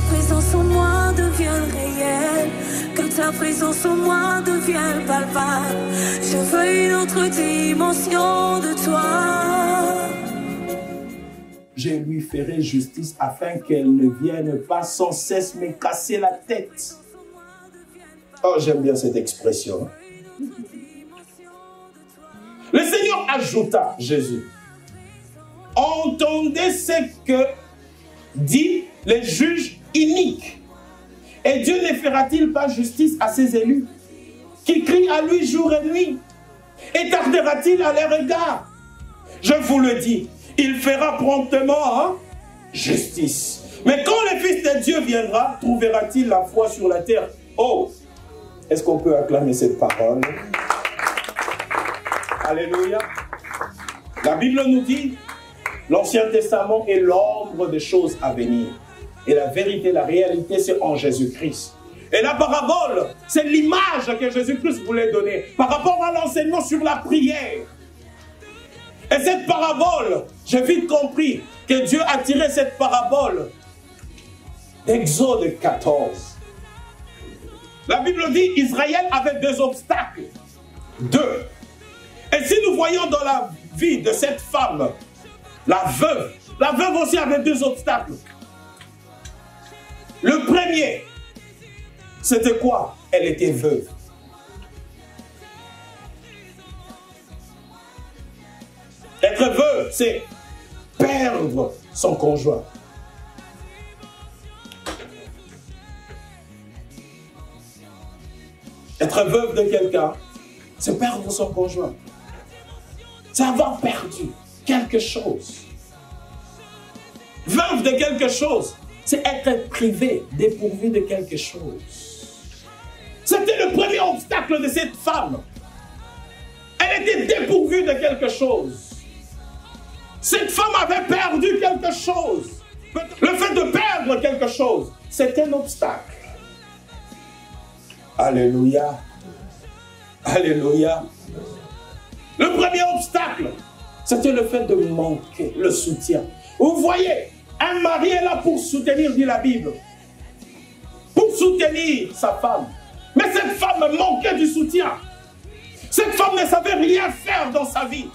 présence en moi devienne réelle, que ta présence en moi devienne palpable. Je veux une autre dimension de toi. Je lui ferai justice afin qu'elle ne vienne pas sans cesse me casser la tête. Oh, j'aime bien cette expression. Le Seigneur ajouta, Jésus, entendez ce que dit les juges iniques. Et Dieu ne fera-t-il pas justice à ses élus qui crient à lui jour et nuit? Et tardera-t-il à leur égard? Je vous le dis, il fera promptement justice. Mais quand le Fils de Dieu viendra, trouvera-t-il la foi sur la terre? Oh, est-ce qu'on peut acclamer cette parole? Alléluia. La Bible nous dit, l'Ancien Testament est l'ombre des choses à venir. Et la vérité, la réalité, c'est en Jésus-Christ. Et la parabole, c'est l'image que Jésus-Christ voulait donner par rapport à l'enseignement sur la prière. Et cette parabole, j'ai vite compris que Dieu a tiré cette parabole d'Exode 14. La Bible dit Israël avait deux obstacles. Deux. Et si nous voyons dans la vie de cette femme, la veuve aussi avait deux obstacles. Le premier, c'était quoi? Elle était veuve. Être veuve, c'est perdre son conjoint. Être veuve de quelqu'un, c'est perdre son conjoint. C'est avoir perdu quelque chose. Veuve de quelque chose, c'est être privé, dépourvu de quelque chose. C'était le premier obstacle de cette femme. Elle était dépourvue de quelque chose. Cette femme avait perdu quelque chose. Le fait de perdre quelque chose, c'est un obstacle. Alléluia. Alléluia. Le premier obstacle, c'était le fait de manquer le soutien. Vous voyez, un mari est là pour soutenir, dit la Bible. Pour soutenir sa femme. Mais cette femme manquait du soutien. Cette femme ne savait rien faire dans sa vie.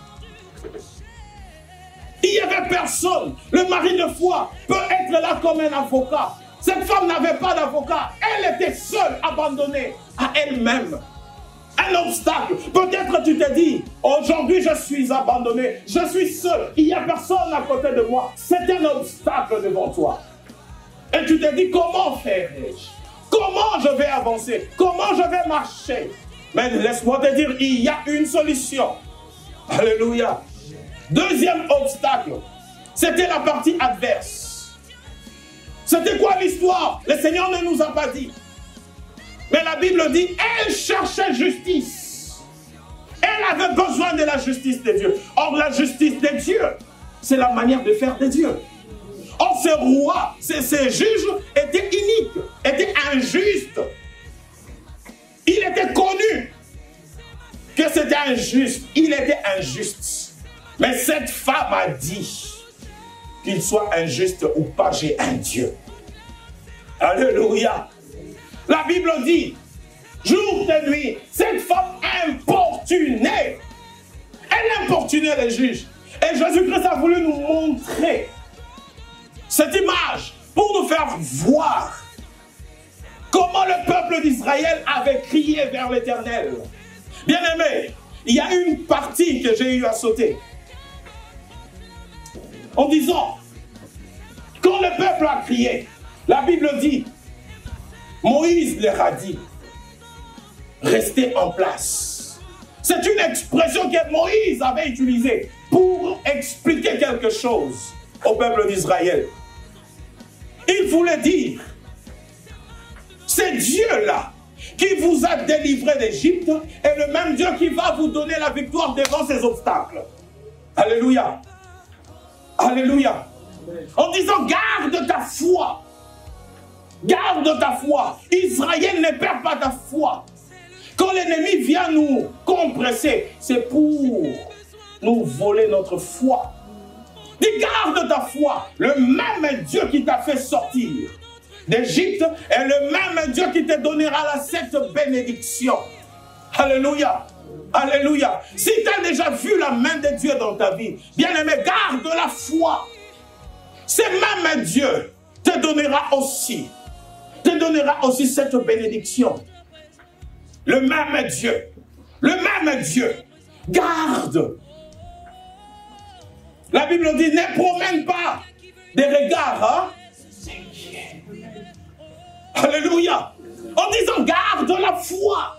Il n'y avait personne. Le mari de foi peut être là comme un avocat. Cette femme n'avait pas d'avocat. Elle était seule, abandonnée à elle-même. Un obstacle. Peut-être tu te dis, aujourd'hui je suis abandonné, je suis seul, il n'y a personne à côté de moi. C'est un obstacle devant toi. Et tu te dis, comment ferai-je? Comment je vais avancer? Comment je vais marcher? Mais laisse-moi te dire, il y a une solution. Alléluia. Deuxième obstacle, c'était la partie adverse. C'était quoi l'histoire? Le Seigneur ne nous a pas dit. Mais la Bible dit, elle cherchait justice. Elle avait besoin de la justice de Dieu. Or, la justice de Dieu, c'est la manière de faire de Dieu. Or, ces rois, ces juges étaient iniques, étaient injustes. Il était connu que c'était injuste. Il était injuste. Mais cette femme a dit, qu'il soit injuste ou pas, j'ai un Dieu. Alléluia. La Bible dit, jour et nuit, cette femme importunait. Elle importunait les juges. Et Jésus-Christ a voulu nous montrer cette image pour nous faire voir comment le peuple d'Israël avait crié vers l'Éternel. Bien-aimé, il y a une partie que j'ai eu à sauter. En disant, quand le peuple a crié, la Bible dit, Moïse leur a dit, restez en place. C'est une expression que Moïse avait utilisée pour expliquer quelque chose au peuple d'Israël. Il voulait dire, c'est Dieu-là qui vous a délivré d'Égypte est le même Dieu qui va vous donner la victoire devant ces obstacles. Alléluia. Alléluia. En disant, garde ta foi. Garde ta foi. Israël ne perd pas ta foi. Quand l'ennemi vient nous compresser, c'est pour nous voler notre foi. Dis, garde ta foi. Le même Dieu qui t'a fait sortir, d'Égypte est le même Dieu qui te donnera cette bénédiction. Alléluia. Alléluia. Si tu as déjà vu la main de Dieu dans ta vie, bien-aimé, garde la foi. Ce même Dieu te donnera aussi cette bénédiction. Le même Dieu. Garde. La Bible dit, ne promène pas des regards. Alléluia. En disant, garde la foi.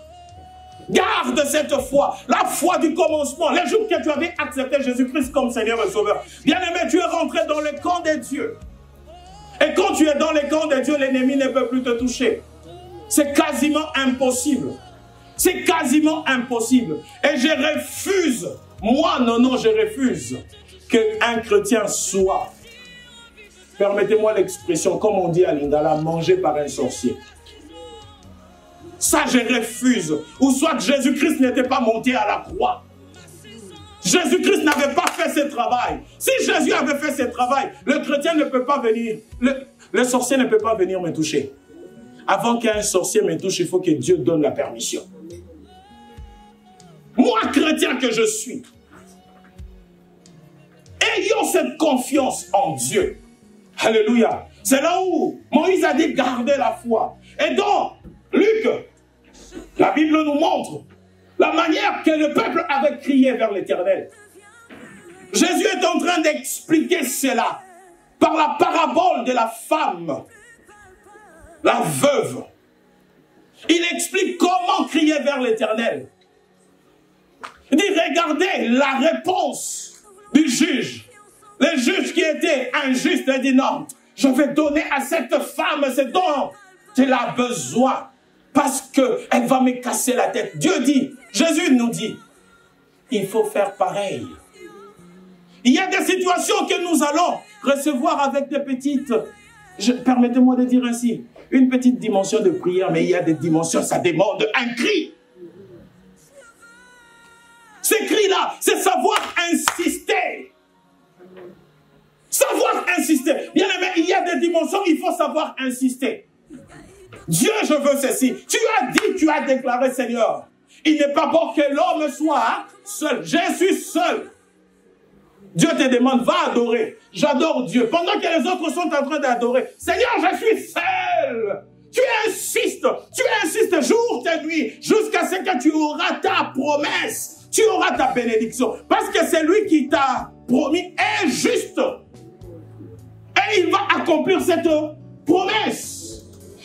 Garde cette foi. La foi du commencement. Les jours que tu avais accepté Jésus-Christ comme Seigneur et Sauveur. Bien-aimé, tu es rentré dans le camp de Dieu. Et quand tu es dans le camp de Dieu, l'ennemi ne peut plus te toucher. C'est quasiment impossible. C'est quasiment impossible. Et je refuse, moi, non, je refuse qu'un chrétien soit, permettez-moi l'expression, comme on dit à Lingala, mangé par un sorcier. Ça, je refuse. Ou soit Jésus-Christ n'était pas monté à la croix. Jésus-Christ n'avait pas fait ce travail. Si Jésus avait fait ce travail, le chrétien ne peut pas venir, le sorcier ne peut pas venir me toucher. Avant qu'un sorcier me touche, il faut que Dieu donne la permission. Moi, chrétien que je suis, ayons cette confiance en Dieu. Alléluia. C'est là où Moïse a dit garder la foi. Et donc, Luc, la Bible nous montre la manière que le peuple avait crié vers l'Éternel. Jésus est en train d'expliquer cela par la parabole de la femme, la veuve. Il explique comment crier vers l'Éternel. Il dit, regardez la réponse du juge. Le juge qui était injuste, il dit non, je vais donner à cette femme ce dont elle a besoin. Parce qu'elle va me casser la tête. Dieu dit, Jésus nous dit, il faut faire pareil. Il y a des situations que nous allons recevoir avec des petites, permettez-moi de dire ainsi, une petite dimension de prière, mais il y a des dimensions, ça demande un cri. Ces cris-là, c'est savoir insister. Savoir insister. Bien aimé, il y a des dimensions, il faut savoir insister. Dieu, je veux ceci. Tu as dit, tu as déclaré, Seigneur, il n'est pas bon que l'homme soit seul. Je suis seul. Dieu te demande, va adorer. J'adore Dieu. Pendant que les autres sont en train d'adorer, Seigneur, je suis seul. Tu insistes jour et nuit, jusqu'à ce que tu auras ta promesse. Tu auras ta bénédiction. Parce que c'est lui qui t'a promis est juste. Et il va accomplir cette promesse.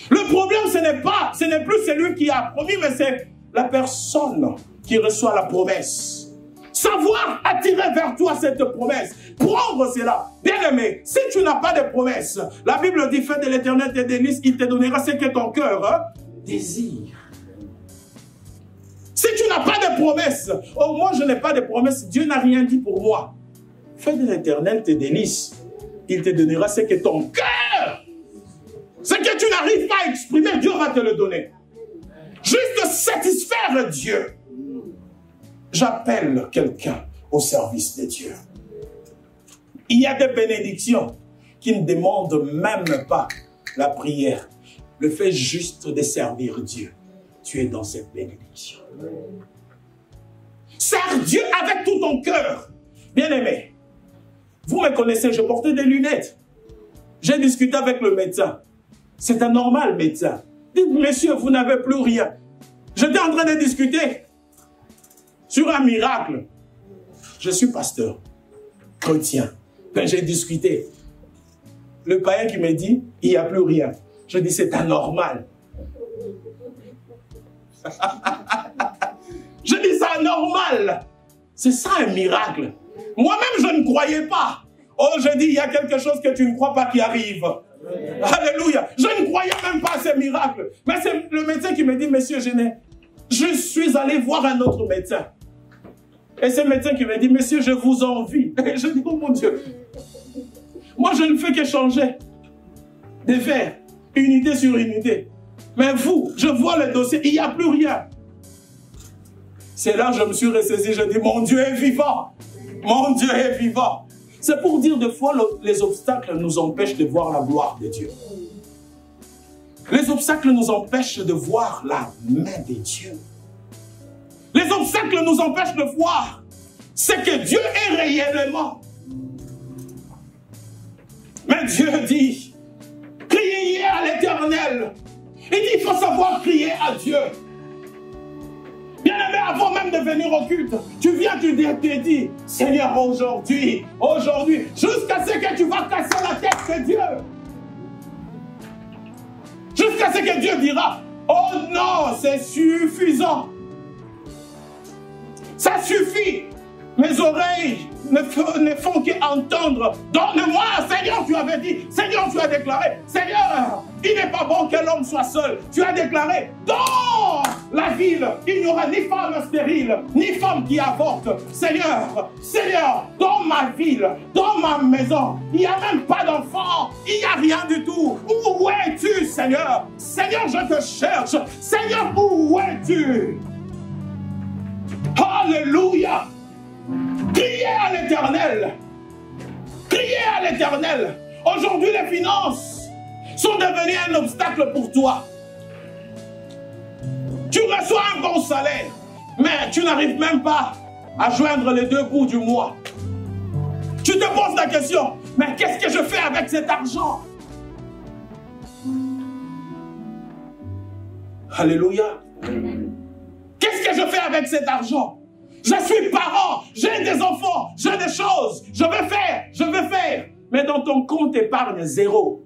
Le problème, ce n'est plus celui qui a promis, mais c'est la personne qui reçoit la promesse. Savoir attirer vers toi cette promesse. Prendre cela. Bien aimé, si tu n'as pas de promesse, la Bible dit, fais de l'Éternel tes délices, il te donnera ce que ton cœur désire. Si tu n'as pas de promesse, oh moi je n'ai pas de promesse, Dieu n'a rien dit pour moi. Fais de l'Éternel tes délices, il te donnera ce que ton cœur, ce que tu n'arrives pas à exprimer, Dieu va te le donner. Juste satisfaire Dieu. J'appelle quelqu'un au service de Dieu. Il y a des bénédictions qui ne demandent même pas la prière. Le fait juste de servir Dieu. Tu es dans cette bénédiction. Sers Dieu avec tout ton cœur. Bien-aimé, vous me connaissez, je portais des lunettes. J'ai discuté avec le médecin. C'est un normal médecin. Dites, monsieur, vous n'avez plus rien. J'étais en train de discuter sur un miracle. Je suis pasteur, chrétien. Quand j'ai discuté, le païen qui me dit, il n'y a plus rien. Je dis, c'est anormal. Je dis, c'est anormal. C'est ça un miracle. Moi-même, je ne croyais pas. Oh, je dis, il y a quelque chose que tu ne crois pas qui arrive. Alléluia. Je ne croyais même pas à ces miracles. Mais c'est le médecin qui me dit, monsieur, je suis allé voir un autre médecin. Et ce médecin qui me dit, monsieur, je vous envie. Et je dis, oh mon Dieu. Moi, je ne fais que changer de verre, unité sur unité. Mais vous, je vois le dossier, il n'y a plus rien. C'est là que je me suis ressaisi, je dis, mon Dieu est vivant. Mon Dieu est vivant. C'est pour dire, des fois, les obstacles nous empêchent de voir la gloire de Dieu. obstacles nous empêchent de voir la main de Dieu. Les obstacles nous empêchent de voir ce que Dieu est réellement. Mais Dieu dit, criez à l'Éternel. Il dit, il faut savoir crier à Dieu. Bien-aimé, avant même de venir au culte, tu viens, tu te dis, Seigneur, aujourd'hui, jusqu'à ce que tu vas casser la tête de Dieu. Jusqu'à ce que Dieu dira, oh non, c'est suffisant. Ça suffit. Mes oreilles ne font qu'entendre. Donne-moi, Seigneur, tu avais dit. Seigneur, tu as déclaré. Seigneur, il n'est pas bon que l'homme soit seul. Tu as déclaré, dans la ville, il n'y aura ni femme stérile, ni femme qui avorte. Seigneur, dans ma ville, dans ma maison, il n'y a même pas d'enfant. Il n'y a rien du tout. Où es-tu, Seigneur? Seigneur, je te cherche. Seigneur, où es-tu? Alléluia. Criez à l'Éternel. Criez à l'Éternel. Aujourd'hui, les finances sont devenues un obstacle pour toi. Tu reçois un bon salaire, mais tu n'arrives même pas à joindre les deux bouts du mois. Tu te poses la question, mais qu'est-ce que je fais avec cet argent? Alléluia. Qu'est-ce que je fais avec cet argent? Je suis parent, j'ai des enfants, j'ai des choses, je veux faire. Mais dans ton compte épargne, zéro.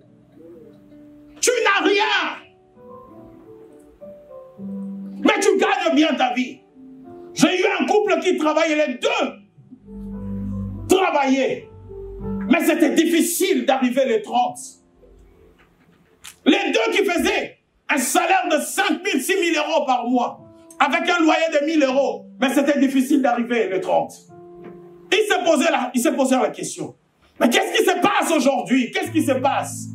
Tu n'as rien. Mais tu gagnes bien ta vie. J'ai eu un couple qui travaillait, les deux travaillaient. Mais c'était difficile d'arriver les 30. Les deux qui faisaient un salaire de 5 000, 6 000 euros par mois. Avec un loyer de 1 000 euros. Mais c'était difficile d'arriver les 30. Il s'est posé la question. Mais qu'est-ce qui se passe aujourd'hui? Qu'est-ce qui se passe?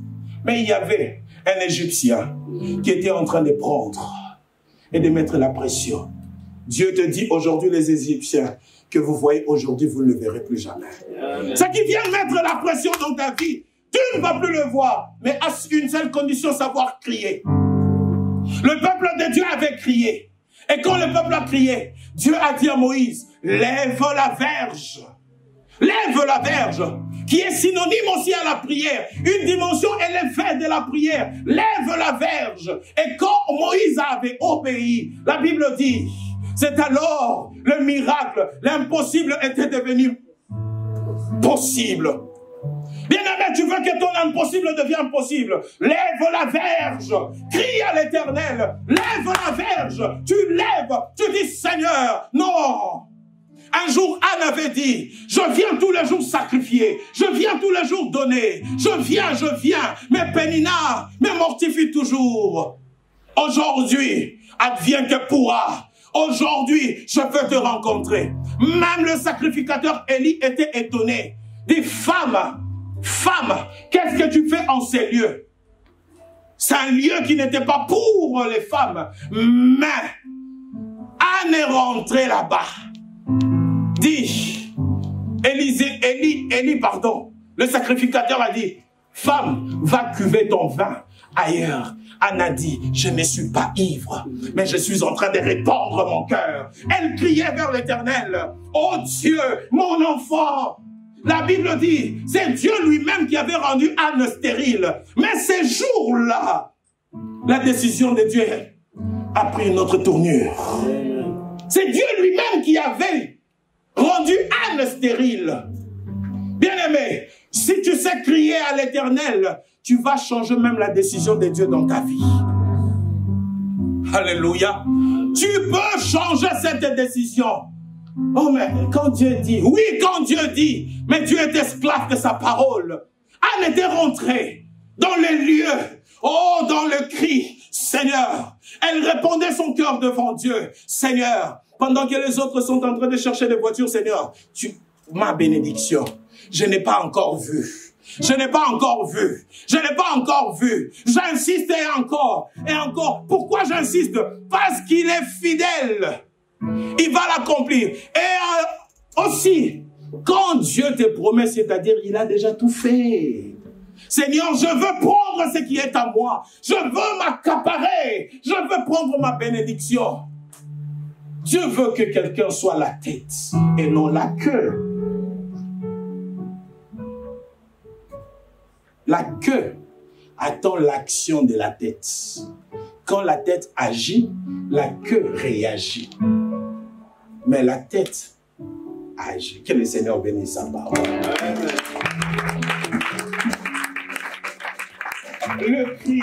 Mais il y avait un Égyptien qui était en train de prendre et de mettre la pression. Dieu te dit aujourd'hui, les Égyptiens que vous voyez aujourd'hui, vous ne le verrez plus jamais. Ce qui vient mettre la pression dans ta vie, tu ne vas plus le voir. Mais à une seule condition, savoir crier. Le peuple de Dieu avait crié. Et quand le peuple a crié, Dieu a dit à Moïse, lève la verge. Lève la verge, qui est synonyme aussi à la prière. Une dimension élevée de la prière. Lève la verge. Et quand Moïse avait obéi, la Bible dit, c'est alors le miracle, l'impossible était devenu possible. Bien-aimé, tu veux que ton impossible devienne possible. Lève la verge. Crie à l'Éternel. Lève la verge. Tu lèves. Tu dis, Seigneur, non. Un jour, Anne avait dit, je viens tous les jours sacrifier. Je viens tous les jours donner. Je viens. Mais Pénina me mortifie toujours. Aujourd'hui, advienne que pourra. Aujourd'hui, je veux te rencontrer. Même le sacrificateur Élie était étonné. Dit, femme, qu'est-ce que tu fais en ces lieux? C'est un lieu qui n'était pas pour les femmes. Mais Anne est rentrée là-bas. Dit, Élie, le sacrificateur a dit, femme, va cuver ton vin ailleurs. Anne a dit, je ne suis pas ivre, mais je suis en train de répandre mon cœur. Elle criait vers l'Éternel. Oh Dieu, mon enfant. La Bible dit, c'est Dieu lui-même qui avait rendu Anne stérile. Mais ces jours-là, la décision de Dieu a pris une autre tournure. C'est Dieu lui-même qui avait rendu Anne stérile. Bien-aimé, si tu sais crier à l'Éternel, tu vas changer même la décision de Dieu dans ta vie. Alléluia. Tu peux changer cette décision. Oh, mais quand Dieu dit, oui, quand Dieu dit, mais Dieu est esclave de sa parole. Anne était rentrée dans les lieux, oh, dans le cri, Seigneur. Elle répondait son cœur devant Dieu. Seigneur, pendant que les autres sont en train de chercher des voitures, Seigneur, ma bénédiction, je n'ai pas encore vu. Je n'ai pas encore vu. Je n'ai pas encore vu. J'insiste et encore. Et encore. Pourquoi j'insiste? Parce qu'il est fidèle. Il va l'accomplir. Et aussi, quand Dieu te promet, c'est-à-dire il a déjà tout fait. Seigneur, je veux prendre ce qui est à moi. Je veux m'accaparer. Je veux prendre ma bénédiction. Dieu veut que quelqu'un soit la tête et non la queue. La queue attend l'action de la tête. Quand la tête agit, la queue réagit. Mais la tête agit. Que le Seigneur bénisse sa parole. Le cri.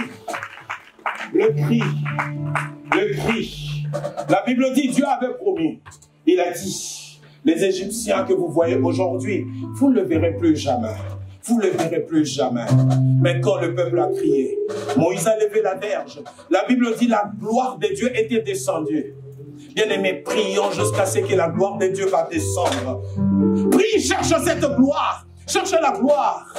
La Bible dit, Dieu avait promis. Il a dit, les Égyptiens que vous voyez aujourd'hui, vous ne le verrez plus jamais. Vous ne le verrez plus jamais. Mais quand le peuple a crié, Moïse a levé la verge. La Bible dit, la gloire de Dieu était descendue. Bien-aimés, prions jusqu'à ce que la gloire de Dieu va descendre. Prie, cherche cette gloire. Cherche la gloire.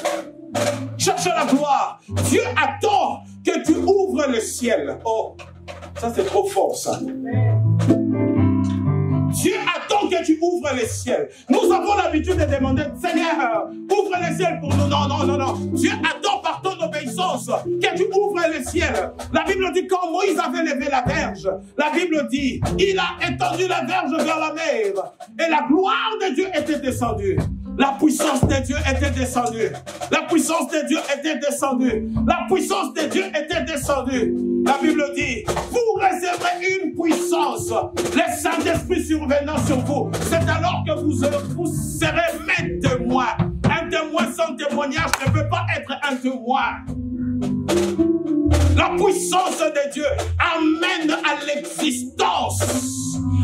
Cherche la gloire. Dieu attend que tu ouvres le ciel. Oh, ça c'est trop fort ça. Dieu attend que tu ouvres le ciel. Nous avons l'habitude de demander, Seigneur, ouvre le ciel pour nous. Non, non, non, non. Dieu attend par ton obéissance que tu ouvres le ciel. La Bible dit, quand Moïse avait levé la verge, la Bible dit, il a étendu la verge vers la mer. Et la gloire de Dieu était descendue. La puissance de Dieu était descendue. La puissance de Dieu était descendue. La puissance de Dieu était descendue. La Bible dit, vous recevrez une puissance. Le Saint-Esprit survenant sur vous. C'est alors que vous serez mes témoins. Un témoin sans témoignage ne peut pas être un témoin. La puissance de Dieu amène à l'existence.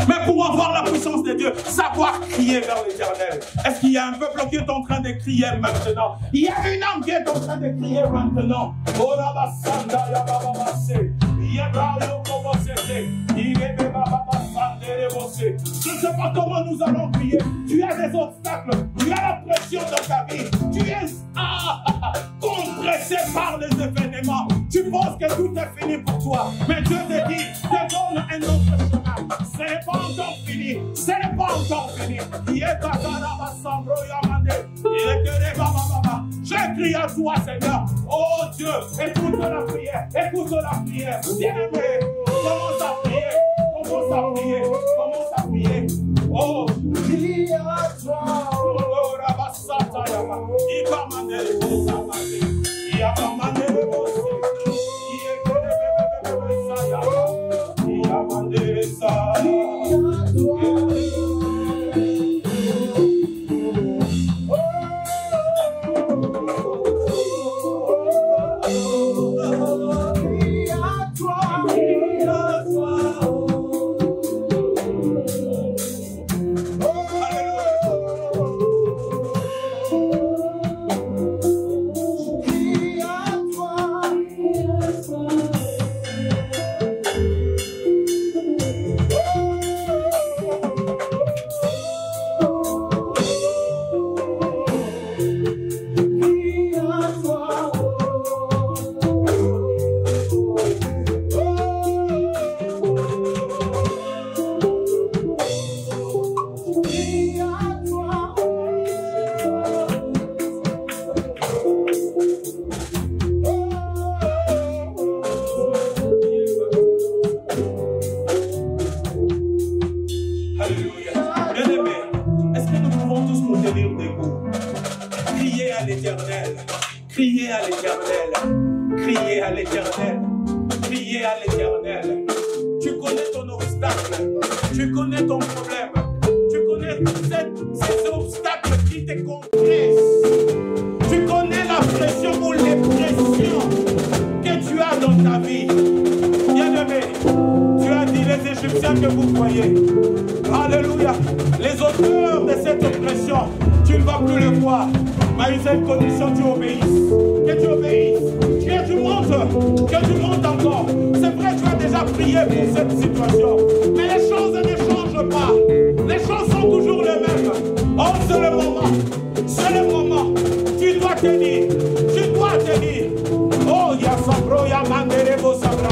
Mais pour avoir la puissance de Dieu, savoir crier vers l'Éternel. Est-ce qu'il y a un peuple qui est en train de crier maintenant? Il y a une âme qui est en train de crier maintenant. Je ne sais pas comment nous allons prier. Tu as des obstacles, tu as la pression dans ta vie, tu es compressé par les événements. Tu penses que tout est fini pour toi. Mais Dieu te dit, te donne un autre chemin. Ce n'est pas encore fini. Ce n'est pas encore fini. Je crie à toi, Seigneur. Oh Dieu, écoute la prière. Écoute la prière. Bien-aimé, commence à prier. Commence à prier. Commence à prier. Oh, crie à toi. Oh, Rabasata Yama. Ikamane Bosamane. Yakamane Bosamane. Que vous voyez. Alléluia. Les auteurs de cette oppression, tu ne vas plus le voir. Mais il y a une condition, tu obéisses. Que tu obéisses. Que tu montes encore. C'est vrai, tu as déjà prié pour cette situation. Mais les choses ne changent pas. Les choses sont toujours les mêmes. Oh, c'est le moment. C'est le moment. Tu dois tenir. Tu dois tenir. Oh, ya sabro, ya manderebo sabra.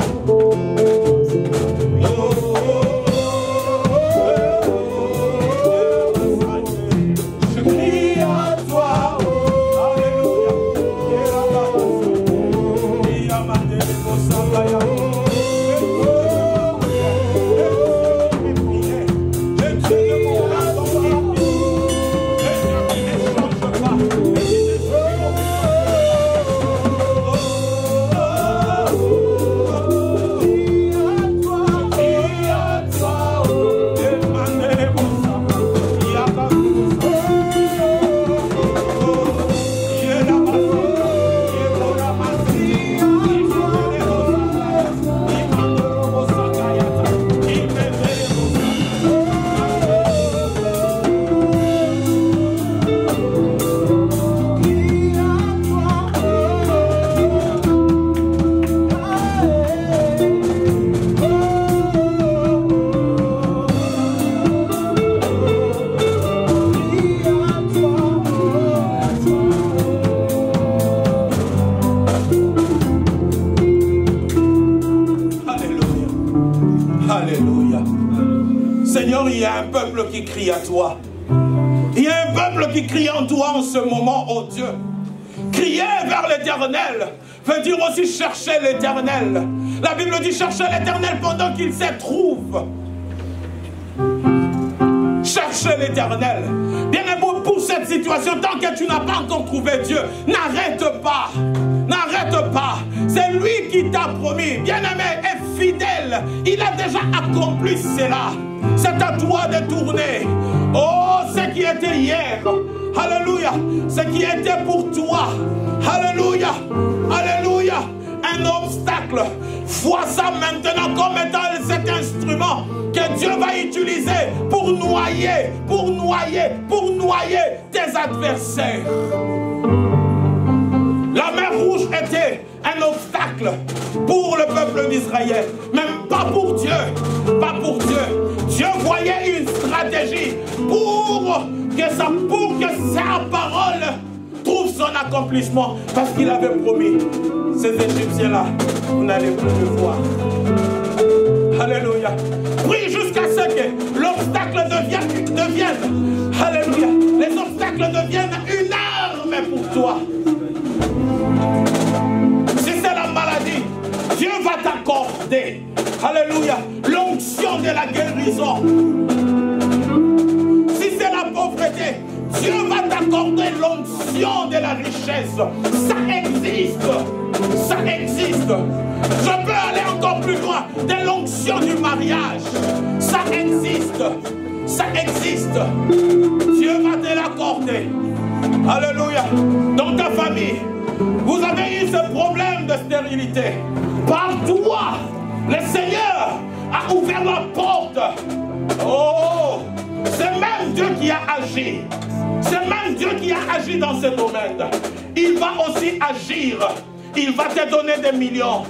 Seigneur, il y a un peuple qui crie à toi. Il y a un peuple qui crie en toi en ce moment, oh Dieu. Crier vers l'Éternel veut dire aussi chercher l'Éternel. La Bible dit chercher l'Éternel pendant qu'il se trouve. Chercher l'Éternel. Bien-aimé, pour cette situation, tant que tu n'as pas encore trouvé Dieu, n'arrête pas. N'arrête pas. C'est lui qui t'a promis. Bien-aimé est fidèle. Il a déjà accompli cela. C'est à toi de tourner. Oh, ce qui était hier. Alléluia. Ce qui était pour toi. Alléluia. Alléluia. Un obstacle. Vois ça maintenant comme étant cet instrument que Dieu va utiliser pour noyer tes adversaires. La mer rouge était un obstacle pour le peuple d'Israël, même pas pour Dieu, pas pour Dieu. Dieu voyait une stratégie pour que sa parole trouve son accomplissement, parce qu'il avait promis, ces Égyptiens-là, vous n'allez plus le voir. Alléluia. Prie jusqu'à ce que l'obstacle devienne, alléluia, les obstacles deviennent une arme pour toi. Si c'est la maladie, Dieu va t'accorder, alléluia, l'onction de la guérison. Si c'est la pauvreté, Dieu va t'accorder l'onction de la richesse. Ça existe. Ça existe. Je peux aller encore plus loin. De l'onction du mariage. Ça existe. Ça existe. Dieu va te l'accorder. Alléluia. Dans ta famille, vous avez eu ce problème de stérilité. Par toi, le Seigneur a ouvert la porte. Oh, c'est même Dieu qui a agi. C'est même Dieu qui a agi dans ce domaine. Il va aussi agir. Il va te donner des millions.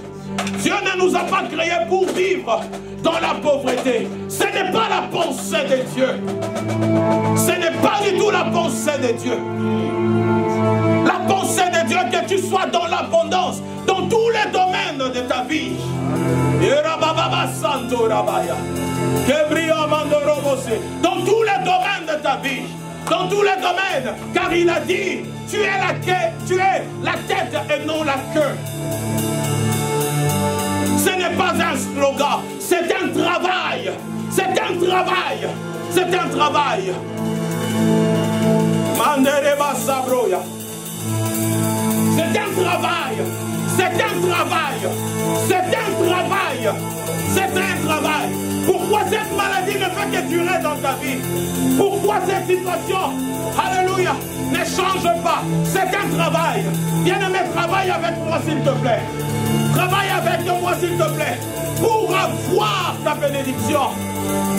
Dieu ne nous a pas créés pour vivre dans la pauvreté. Ce n'est pas la pensée de Dieu. Ce n'est pas du tout la pensée de Dieu. La pensée de Dieu, que tu sois dans l'abondance, dans tous les domaines de ta vie. Dans tous les domaines de ta vie. Dans tous les domaines, car il a dit, tu es la tête et non la queue. Ce n'est pas un slogan, c'est un travail. C'est un travail. C'est un travail. C'est un travail. C'est un travail. C'est un travail. C'est un travail. Pourquoi cette maladie ne fait que durer dans ta vie? Pourquoi cette situation, alléluia, ne change pas? C'est un travail. Bien-aimé, travaille avec moi s'il te plaît. Travaille avec moi s'il te plaît. Pour avoir ta bénédiction.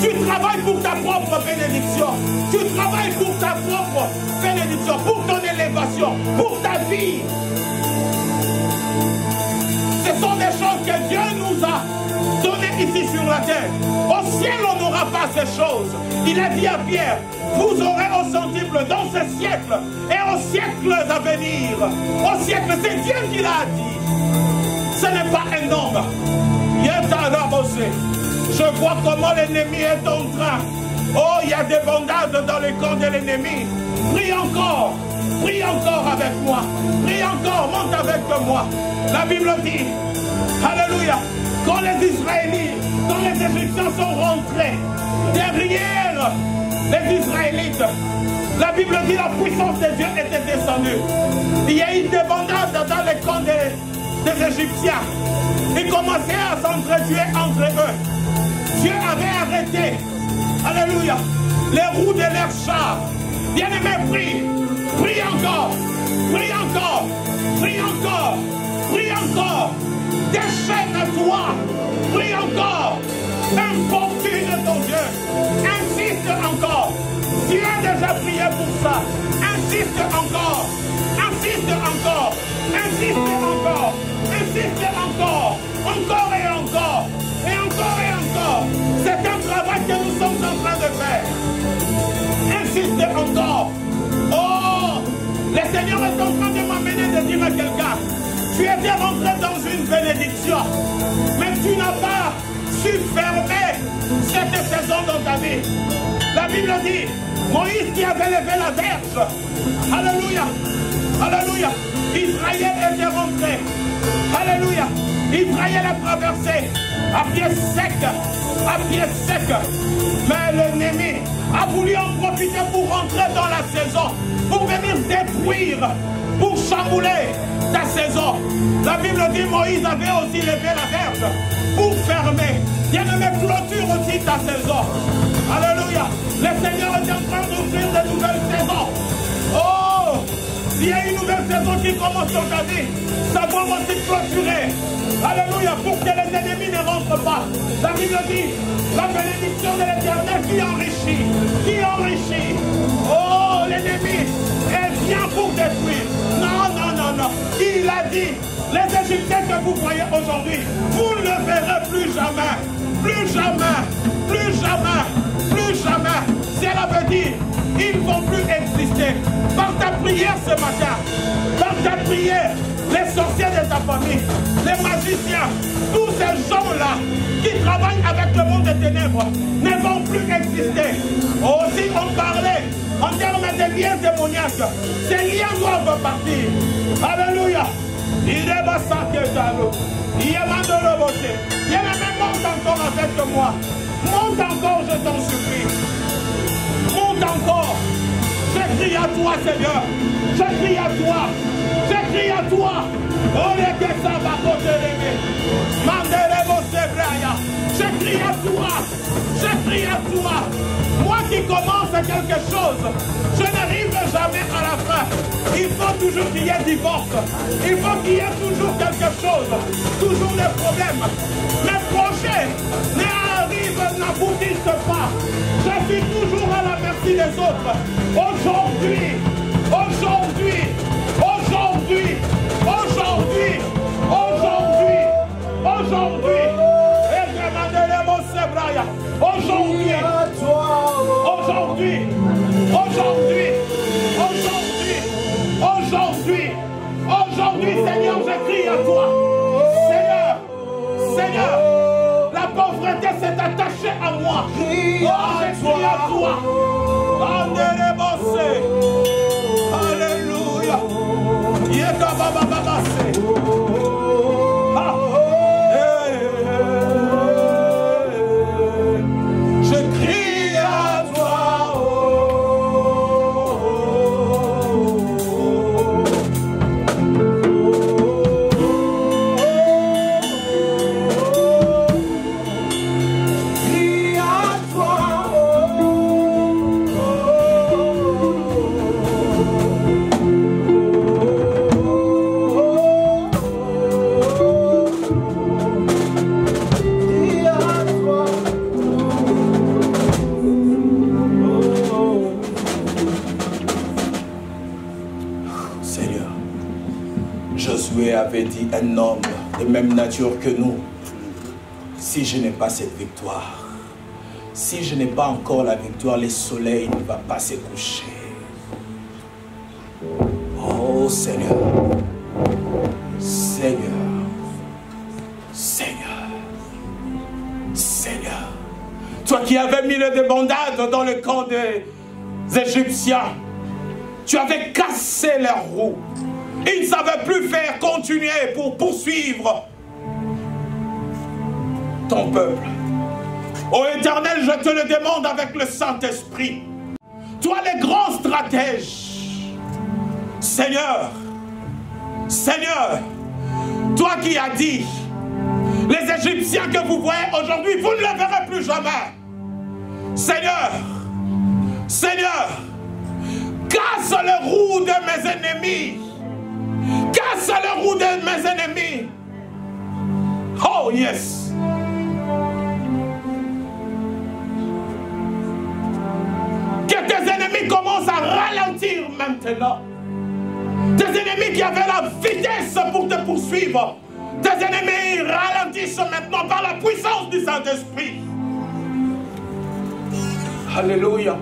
Tu travailles pour ta propre bénédiction. Tu travailles pour ta propre bénédiction. Pour ton élévation. Pour ta vie. Ce sont des choses que Dieu nous a données ici sur la terre. Au ciel, on n'aura pas ces choses. Il a dit à Pierre, vous aurez au centuple dans ce siècle et aux siècles à venir. Au siècle, c'est Dieu qui l'a dit. Ce n'est pas un homme. Je vois comment l'ennemi est en train. Oh, il y a des bandades dans le camp de l'ennemi. Prie encore. Prie encore avec moi. Prie encore. Monte avec moi. La Bible dit, Israélites, quand les Égyptiens sont rentrés derrière les Israélites, la Bible dit la puissance de Dieu était descendue. Il y a eu des bandades dans les camps des Égyptiens. Ils commençaient à s'entretuer entre eux. Dieu avait arrêté, alléluia, les roues de leurs chars. Bien-aimé, prie, prie encore, prie encore, prie encore, prie encore. Déchaîne-toi, prie encore, importune ton Dieu, insiste encore. Tu as déjà prié pour ça, insiste encore, insiste encore, insiste encore, insiste encore, encore et encore, et encore et encore. C'est un travail que nous sommes en train de faire. Insiste encore. Oh, le Seigneur est en train de m'amener de dire à quelqu'un, tu étais rentré dans une bénédiction, mais tu n'as pas su fermer cette saison dans ta vie. La Bible dit, Moïse qui avait levé la verge, alléluia, alléluia, Israël était rentré, alléluia, Israël a traversé à pied sec, mais l'ennemi a voulu en profiter pour rentrer dans la saison, pour venir détruire, pour chambouler ta saison. La Bible dit Moïse avait aussi levé la verge pour fermer. Bien-aimé, clôture aussi ta saison. Alléluia. Le Seigneur est en train d'ouvrir de nouvelles saisons. Oh, s'il y a une nouvelle saison qui commence dans ta vie, ça doit aussi clôturer. Alléluia, pour que les ennemis ne rentrent pas. La Bible dit, la bénédiction de l'Éternel qui enrichit. Oh, l'ennemi est bien pour détruire. Non, non, non, non. Il a dit, les Égyptiens que vous voyez aujourd'hui, vous ne le verrez plus jamais. Plus jamais, plus jamais, plus jamais. Cela veut dire, ils ne vont plus exister. Par ta prière ce matin, par ta prière, les sorciers de ta famille, les magiciens, tous ces gens-là qui travaillent avec le monde des ténèbres ne vont plus exister. Aussi, on parlait en termes de liens démoniaques. Ces liens doivent partir. Alléluia. Il est bassa que t'allo. Il est mandolo bossé. Il y en a même monte encore avec moi. Monte encore, je t'en supplie. Monte encore. Je crie à toi, Seigneur. Je crie à toi. Je crie à toi. Oh, les que ça va côté levé. Mandele bossé, Braya. Je crie à toi. Je crie à toi. Moi qui commence quelque chose, je n'arrive jamais à la fin. Il faut toujours qu'il y ait divorce. Il faut qu'il y ait toujours quelque chose. Toujours des problèmes. Mes projets n'aboutissent pas. Je suis toujours à la merci des autres. Aujourd'hui, Seigneur, je crie à toi. Seigneur, la pauvreté s'est attachée à moi. Oh, je crie à toi. Alléluia. Je crie à toi. Avait dit un homme de même nature que nous, si je n'ai pas cette victoire, si je n'ai pas encore la victoire, le soleil ne va pas se coucher. Oh Seigneur, Seigneur, Seigneur, Seigneur, toi qui avais mis le débandade dans le camp des Égyptiens, tu avais cassé leurs roues. Ils ne savaient plus faire continuer pour poursuivre. ton peuple. Ô Éternel, je te le demande avec le Saint-Esprit. Toi les grands stratèges. Seigneur, Seigneur, toi qui as dit, les Égyptiens que vous voyez aujourd'hui, vous ne les verrez plus jamais. Seigneur, Seigneur, casse le roue de mes ennemis. Casse le roue de mes ennemis. Oh yes. Que tes ennemis commencent à ralentir maintenant. Tes ennemis qui avaient la vitesse pour te poursuivre. Tes ennemis ralentissent maintenant par la puissance du Saint-Esprit. Alléluia.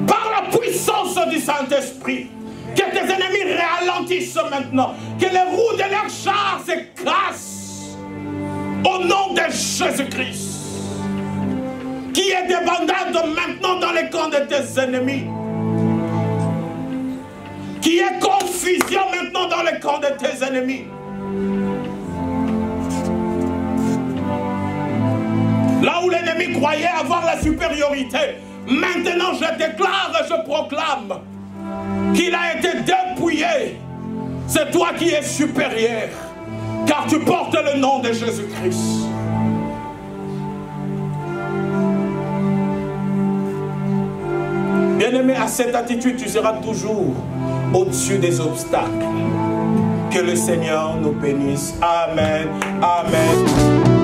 Par la puissance du Saint-Esprit. Que tes ennemis ralentissent maintenant. Que les roues de leur char se cassent. Au nom de Jésus-Christ. Qui est débandade maintenant dans les camps de tes ennemis. Qui est confusion maintenant dans les camps de tes ennemis. Là où l'ennemi croyait avoir la supériorité, maintenant je déclare et je proclame qu'il a été dépouillé. C'est toi qui es supérieur, car tu portes le nom de Jésus-Christ. Bien-aimé, à cette attitude, tu seras toujours au-dessus des obstacles. Que le Seigneur nous bénisse. Amen. Amen.